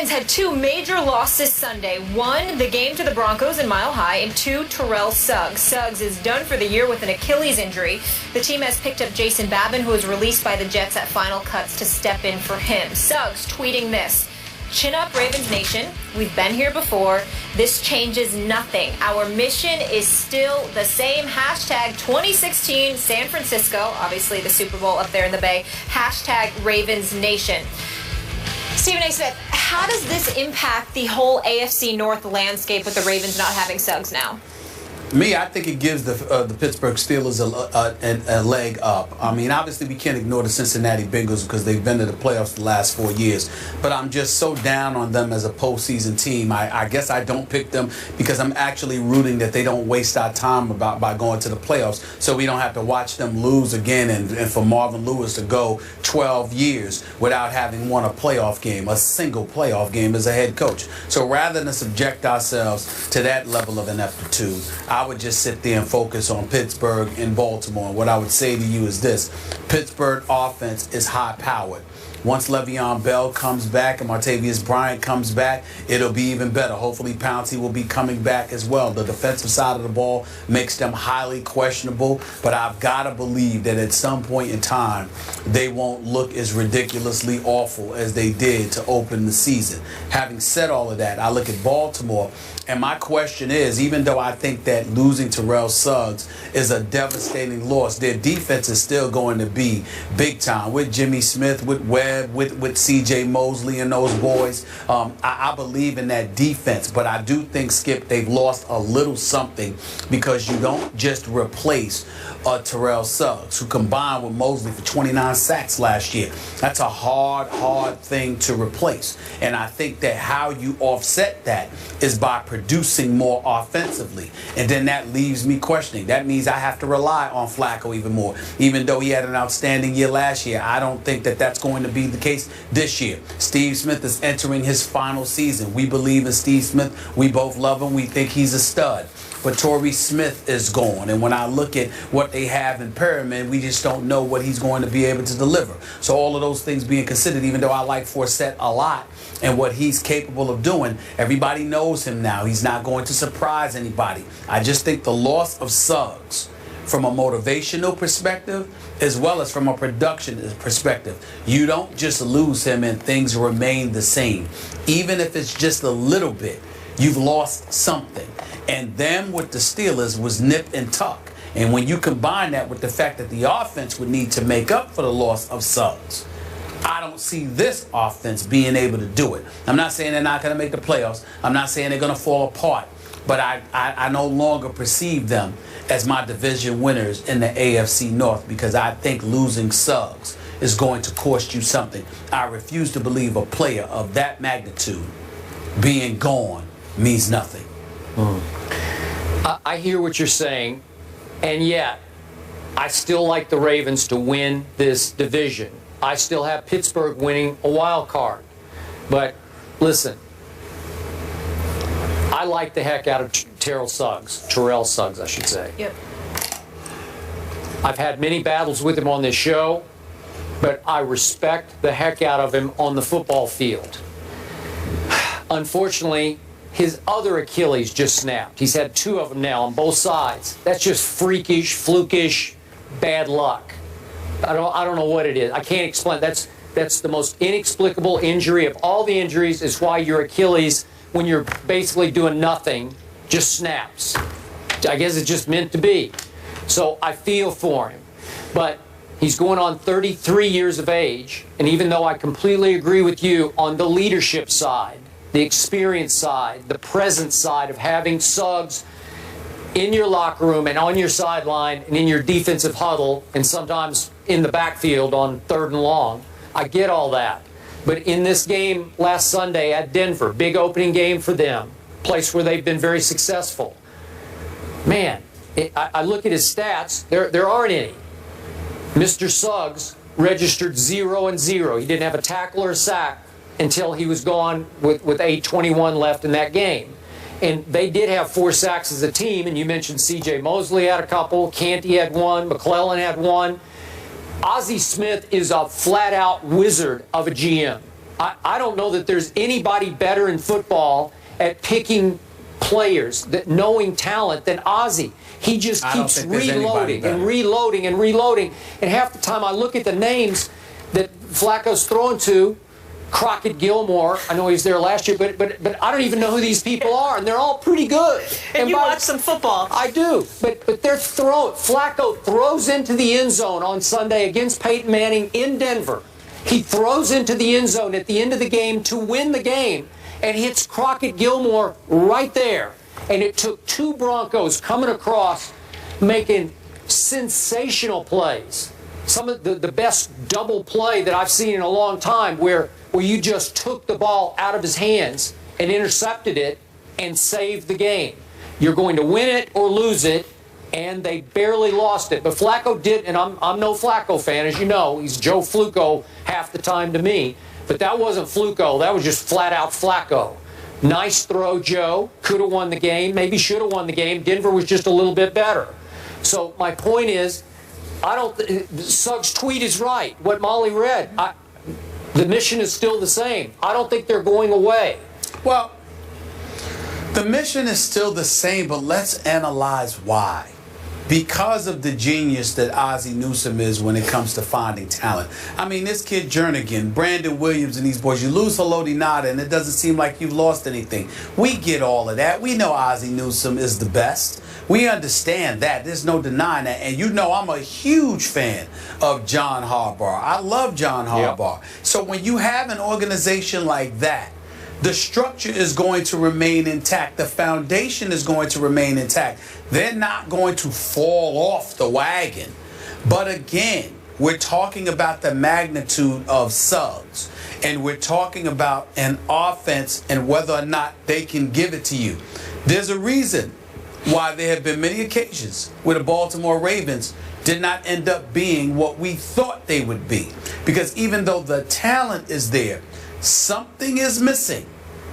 Ravens had two major losses Sunday. One, the game to the Broncos in Mile High, and two, Terrell Suggs. Suggs is done for the year with an Achilles injury. The team has picked up Jason Babin, who was released by the Jets at Final Cuts, to step in for him. Suggs tweeting this: "Chin up, Ravens Nation. We've been here before. This changes nothing. Our mission is still the same. Hashtag 2016 San Francisco." Obviously the Super Bowl up there in the Bay. Hashtag Ravens Nation. Stephen A. Smith, how does this impact the whole AFC North landscape with the Ravens not having Suggs now? Me, I think it gives the Pittsburgh Steelers a leg up. I mean, obviously we can't ignore the Cincinnati Bengals because they've been to the playoffs the last 4 years. But I'm just so down on them as a postseason team. I guess I don't pick them because I'm actually rooting that they don't waste our time by going to the playoffs, so we don't have to watch them lose again and for Marvin Lewis to go 12 years without having won a playoff game, a single playoff game as a head coach. So rather than subject ourselves to that level of ineptitude, I would just sit there and focus on Pittsburgh and Baltimore. And what I would say to you is this: Pittsburgh offense is high-powered. Once Le'Veon Bell comes back and Martavius Bryant comes back, it'll be even better. Hopefully Pouncey will be coming back as well. The defensive side of the ball makes them highly questionable, but I've got to believe that at some point in time, they won't look as ridiculously awful as they did to open the season. Having said all of that, I look at Baltimore, and my question is, even though I think that losing Terrell Suggs is a devastating loss, their defense is still going to be big time with Jimmy Smith, with Webb, with C.J. Mosley and those boys. I believe in that defense, but I do think, Skip, they've lost a little something because you don't just replace Terrell Suggs, who combined with Mosley for 29 sacks last year. That's a hard thing to replace. And I think that how you offset that is by producing more offensively. And then that leaves me questioning. That means I have to rely on Flacco even more. Even though he had an outstanding year last year, I don't think that that's going to be the case this year. Steve Smith is entering his final season. We believe in Steve Smith. We both love him. We think he's a stud. But Torrey Smith is gone. And when I look at what they have in Perriman, we just don't know what he's going to be able to deliver. So all of those things being considered, even though I like Forsett a lot and what he's capable of doing, everybody knows him now. He's not going to surprise anybody. I just think the loss of Suggs, from a motivational perspective as well as from a production perspective, you don't just lose him and things remain the same. Even if it's just a little bit, you've lost something. And them with the Steelers was nip and tuck. And when you combine that with the fact that the offense would need to make up for the loss of Suggs, I don't see this offense being able to do it. I'm not saying they're not going to make the playoffs. I'm not saying they're going to fall apart. But I no longer perceive them as my division winners in the AFC North because I think losing Suggs is going to cost you something. I refuse to believe a player of that magnitude being gone means nothing. I hear what you're saying, and yet I still like the Ravens to win this division. I still have Pittsburgh winning a wild card. But listen, I like the heck out of Terrell Suggs, I should say. Yep. I've had many battles with him on this show, but I respect the heck out of him on the football field. Unfortunately, his other Achilles just snapped. He's had two of them now on both sides. That's just freakish, flukish, bad luck. I don't know what it is. I can't explain. That's the most inexplicable injury of all the injuries. Is why your Achilles, when you're basically doing nothing, just snaps. I guess it's just meant to be. So I feel for him. But he's going on 33 years of age, and even though I completely agree with you on the leadership side, the experience side, the presence side of having Suggs in your locker room and on your sideline and in your defensive huddle and sometimes in the backfield on 3rd and long, I get all that. But in this game last Sunday at Denver, big opening game for them, place where they've been very successful. Man, I look at his stats, there aren't any. Mr. Suggs registered 0-0. He didn't have a tackle or a sack until he was gone with 8:21 left in that game. And they did have 4 sacks as a team, and you mentioned C.J. Mosley had a couple, Canty had one, McClellan had one. Ozzie Smith is a flat-out wizard of a GM. I don't know that there's anybody better in football at picking players, that knowing talent, than Ozzie. He just keeps reloading and reloading and reloading. And half the time I look at the names that Flacco's throwing to, Crockett Gilmore, I know he was there last year, but I don't even know who these people are, and they're all pretty good. And you watch some football. I do, but they're throwing. Flacco throws into the end zone on Sunday against Peyton Manning in Denver. He throws into the end zone at the end of the game to win the game and hits Crockett Gilmore right there. And it took two Broncos coming across making sensational plays. Some of the best double play that I've seen in a long time where you just took the ball out of his hands and intercepted it and saved the game. You're going to win it or lose it, and they barely lost it. But Flacco did, and I'm no Flacco fan, as you know. He's Joe Fluco half the time to me. But that wasn't Fluco. That was just flat-out Flacco. Nice throw, Joe. Could have won the game. Maybe should have won the game. Denver was just a little bit better. So my point is, Suggs' tweet is right. What Molly read, the mission is still the same. I don't think they're going away. Well, the mission is still the same, but let's analyze why. Because of the genius that Ozzie Newsome is when it comes to finding talent. I mean, this kid Jernigan, Brandon Williams, and these boys, you lose Haloti Nada, and it doesn't seem like you've lost anything. We get all of that. We know Ozzie Newsome is the best. We understand that. There's no denying that. And you know I'm a huge fan of John Harbaugh. I love John Harbaugh. Yep. So when you have an organization like that, the structure is going to remain intact. The foundation is going to remain intact. They're not going to fall off the wagon. But again, we're talking about the magnitude of Suggs. And we're talking about an offense and whether or not they can give it to you. There's a reason why there have been many occasions where the Baltimore Ravens did not end up being what we thought they would be. Because even though the talent is there, something is missing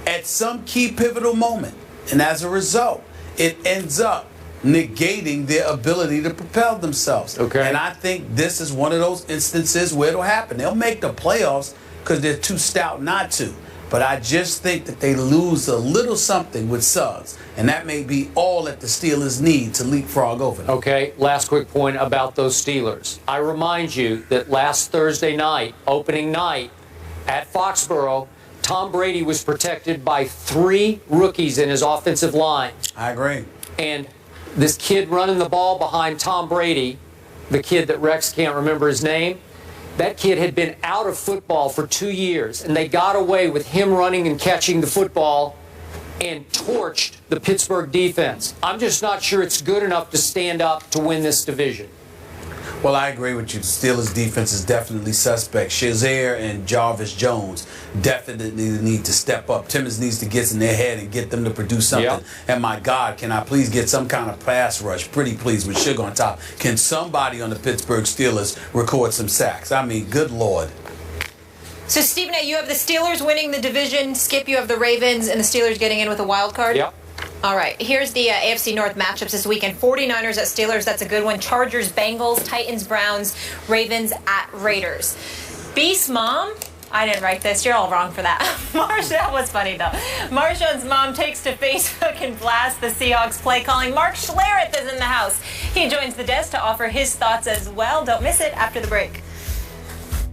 at some key pivotal moment. And as a result, it ends up negating their ability to propel themselves. Okay. And I think this is one of those instances where it'll happen. They'll make the playoffs because they're too stout not to. But I just think that they lose a little something with Suggs. And that may be all that the Steelers need to leapfrog over them. Okay, last quick point about those Steelers. I remind you that last Thursday night, opening night, at Foxborough, Tom Brady was protected by 3 rookies in his offensive line. I agree. And this kid running the ball behind Tom Brady, the kid that Rex can't remember his name, that kid had been out of football for 2 years, and they got away with him running and catching the football and torched the Pittsburgh defense. I'm just not sure it's good enough to stand up to win this division. Well, I agree with you. The Steelers' defense is definitely suspect. Shazier and Jarvis Jones definitely need to step up. Timmons needs to get in their head and get them to produce something. Yep. And my God, can I please get some kind of pass rush? Pretty please, with Sugar on top. Can somebody on the Pittsburgh Steelers record some sacks? I mean, good Lord. So, Stephen A., you have the Steelers winning the division. Skip, you have the Ravens and the Steelers getting in with a wild card? Yep. All right, here's the AFC North matchups this weekend. 49ers at Steelers, that's a good one. Chargers, Bengals, Titans, Browns, Ravens at Raiders. Beast Mom, I didn't write this. You're all wrong for that. Marsha, that was funny, though. Marshawn's mom takes to Facebook and blasts the Seahawks play calling. Mark Schlereth is in the house. He joins the desk to offer his thoughts as well. Don't miss it after the break.